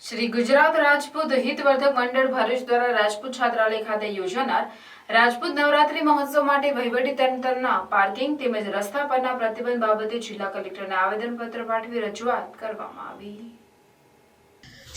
શ્રી ગુજરાત રાજપૂત હિતવર્ધક મંડળ ભરૂચ દ્વારા રાજપૂત છાત્રાલય ખાતે યોજાનાર રાજપૂત નવરાત્રી મહોત્સવ માટે વહીવટીતંત્રના પાર્કિંગ તેમજ રસ્તા પરના પ્રતિબંધ બાબતે જિલ્લા કલેક્ટરને આવેદનપત્ર પાઠવી રજૂઆત કરવામાં આવી।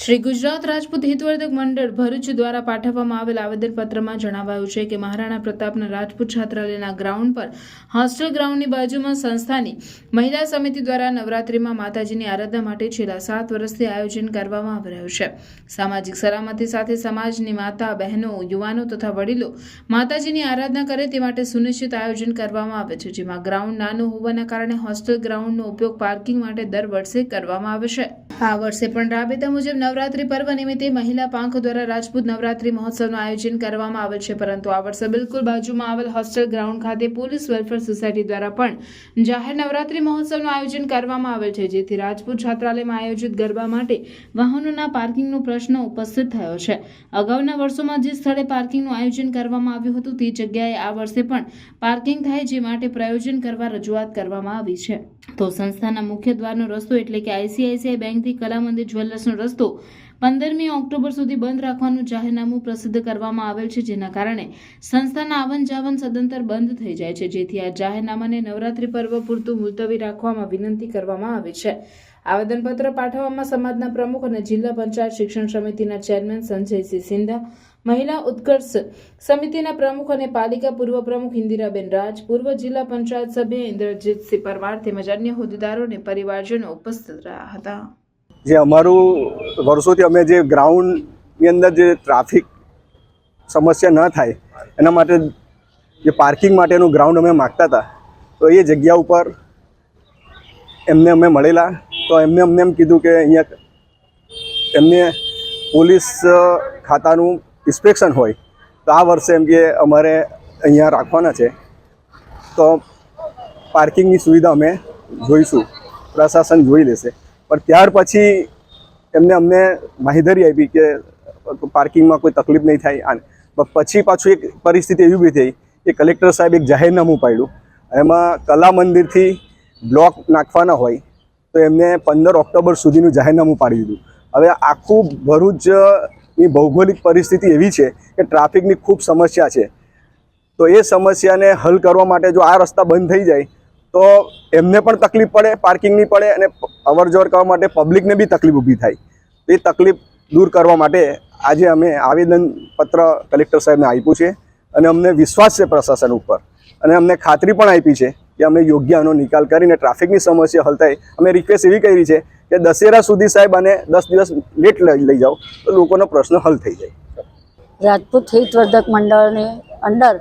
શ્રી ગુજરાત રાજપૂત હિતવર્ધક મંડળ ભરૂચ દ્વારા પાઠવવામાં આવેલ આવેદનપત્રમાં જણાવાયું છે કે મહારાણા પ્રતાપના રાજપૂત છાત્રાલયના ગ્રાઉન્ડ પર હોસ્ટેલ ગ્રાઉન્ડની બાજુમાં સંસ્થાની મહિલા સમિતિ દ્વારા નવરાત્રીમાં માતાજીની આરાધના માટે છેલ્લા 7 વર્ષથી આયોજન કરવામાં આવી રહ્યું છે। સામાજિક સલામતી સાથે સમાજની માતા બહેનો યુવાનો તથા વડીલો માતાજીની આરાધના કરે તે માટે સુનિશ્ચિત આયોજન કરવામાં આવે છે, જેમાં ગ્રાઉન્ડ નાનું હોવાના કારણે હોસ્ટેલ ગ્રાઉન્ડનો ઉપયોગ પાર્કિંગ માટે દર વર્ષે કરવામાં આવે છે। આ વર્ષે પણ રાબેતા મુજબ નવરાત્રી પર્વ નિમિત્તે મહિલા પાંખ દ્વારા રાજપૂત નવરાત્રી મહોત્સવનું આયોજન કરવામાં આવેલ છે, પરંતુ આ વર્ષે બિલકુલ બાજુમાં આવેલ હોસ્ટેલ ગ્રાઉન્ડ ખાતે પોલીસ વેલફેર સોસાયટી દ્વારા પણ જાહેર નવરાત્રી મહોત્સવનું આયોજન કરવામાં આવેલ છે, જેથી રાજપૂત છાત્રાલયમાં આયોજિત ગરબા માટે વાહનોના પાર્કિંગનો પ્રશ્ન ઉપસ્થિત થયો છે। અગાઉના વર્ષોમાં જે સ્થળે પાર્કિંગનું આયોજન કરવામાં આવ્યું હતું તે જગ્યાએ આ વર્ષે પણ પાર્કિંગ થાય જે માટે પ્રયોજન કરવા રજૂઆત કરવામાં આવી છે। તો સંસ્થાના મુખ્ય દ્વારનો રસ્તો એટલે કે આઈસીઆઈસીઆઈ બેંકથી કલા મંદિર જ્વેલર્સનો રસ્તો 15મી ઓક્ટોબર સુધી બંધ રાખવાનું જાહેરનામું પ્રસિદ્ધ કરવામાં આવેલ છે, જેના કારણે સંસ્થાના આવન જાવન સદંતર બંધ થઈ જાય છે, જેથી આ જાહેરનામાને નવરાત્રી પર્વ પૂરતું મુલતવી રાખવામાં વિનંતી કરવામાં આવી છે। આવેદનપત્ર પાઠવવામાં સમાજના પ્રમુખ અને જિલ્લા પંચાયત શિક્ષણ સમિતિના ચેરમેન સંજયસિંહ સિંધા, મહિલા ઉત્કર્ષ સમિતિના પ્રમુખ અને પાલિકા પૂર્વ પ્રમુખ ઇન્દિરાબેન રાજ, પૂર્વ જિલ્લા પંચાયત સભ્ય ઇન્દ્રજીતસિંહ પરમાર તેમજ અન્ય હોદ્દેદારો અને પરિવારજનો ઉપસ્થિત રહ્યા હતા। જે અમારું વર્ષોથી અમે જે ગ્રાઉન્ડની અંદર જે ટ્રાફિક સમસ્યા ન થાય એના માટે જે પાર્કિંગ માટેનું ગ્રાઉન્ડ અમે માગતા હતા, તો એ જગ્યા ઉપર એમને અમે મળેલા તો એમને અમને એમ કીધું કે અહીંયા એમને પોલીસ ખાતાનું ઇન્સ્પેક્શન હોય તો આ વર્ષે એમ કે અમારે અહીંયા રાખવાના છે, તો પાર્કિંગની સુવિધા અમે જોઈશું, પ્રશાસન જોઈ લેશે। પણ ત્યાર પછી એમને અમને માહિતી આપી કે પાર્કિંગમાં કોઈ તકલીફ નહીં થાય। પછી પાછું એક પરિસ્થિતિ એવી બી થઈ કે કલેક્ટર સાહેબ એક જાહેરનામું પાડ્યું, એમાં કલા મંદિરથી બ્લોક નાખવાના હોય તો એમને 15 ઓક્ટોબર સુધીનું જાહેરનામું પાડી દીધું। હવે આખું ભરૂચની ભૌગોલિક પરિસ્થિતિ એવી છે કે ટ્રાફિકની ખૂબ સમસ્યા છે, તો એ સમસ્યાને હલ કરવા માટે જો આ રસ્તા બંધ થઈ જાય તો એમને પણ તકલીફ પડે, પાર્કિંગની પડે, અને અવરજવર કરવા માટે પબ્લિકને બી તકલીફ ઊભી થાય। એ તકલીફ દૂર કરવા માટે આજે અમે આવેદનપત્ર કલેક્ટર સાહેબને આપ્યું છે, અને અમને વિશ્વાસ છે પ્રશાસન ઉપર, અને અમને ખાતરી પણ આપી છે કે અમે યોગ્ય આનો નિકાલ કરીને ટ્રાફિકની સમસ્યા હલ થાય। અમે રિક્વેસ્ટ એવી કરી છે કે દશેરા સુધી સાહેબ અને 10 દિવસ લેટ લઈ જાઓ તો લોકોનો પ્રશ્ન હલ થઈ જાય। રાજપૂત હિતવર્ધક મંડળની અંદર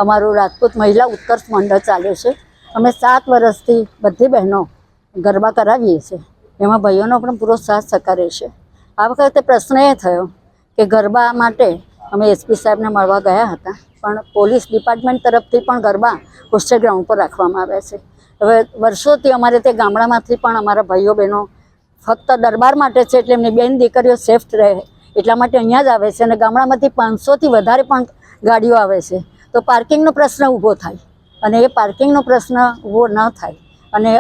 અમારું રાજપૂત મહિલા ઉત્કર્ષ મંડળ ચાલે છે। અમે 7 વર્ષથી બધી બહેનો ગરબા કરાવીએ છીએ, એમાં ભાઈઓનો પણ પૂરો સાથ સહકાર છે। આ વખતે પ્રશ્ન એ થયો કે ગરબા માટે અમે એસપી સાહેબને મળવા ગયા હતા, પણ પોલીસ ડિપાર્ટમેન્ટ તરફથી પણ ગરબા હોસ્ટેલ ગ્રાઉન્ડ પર રાખવામાં આવ્યા છે। હવે વર્ષોથી અમારે તે ગામડામાંથી પણ અમારા ભાઈઓ બહેનો ફક્ત દરબાર માટે છે, એટલે એમની બેન દીકરીઓ સેફ રહે એટલા માટે અહીંયા જ આવે છે, અને ગામડામાંથી 500થી વધારે પણ ગાડીઓ આવે છે, તો પાર્કિંગનો પ્રશ્ન ઊભો થાય, અને એ પાર્કિંગનો પ્રશ્ન ઊભો ન થાય અને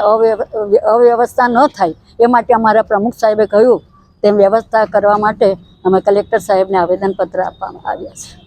અવ્યવસ્થા ન થાય એ માટે અમારા પ્રમુખ સાહેબે કહ્યું તેમ વ્યવસ્થા કરવા માટે અમે કલેક્ટર સાહેબને આવેદનપત્ર આપવામાં આવ્યા છે।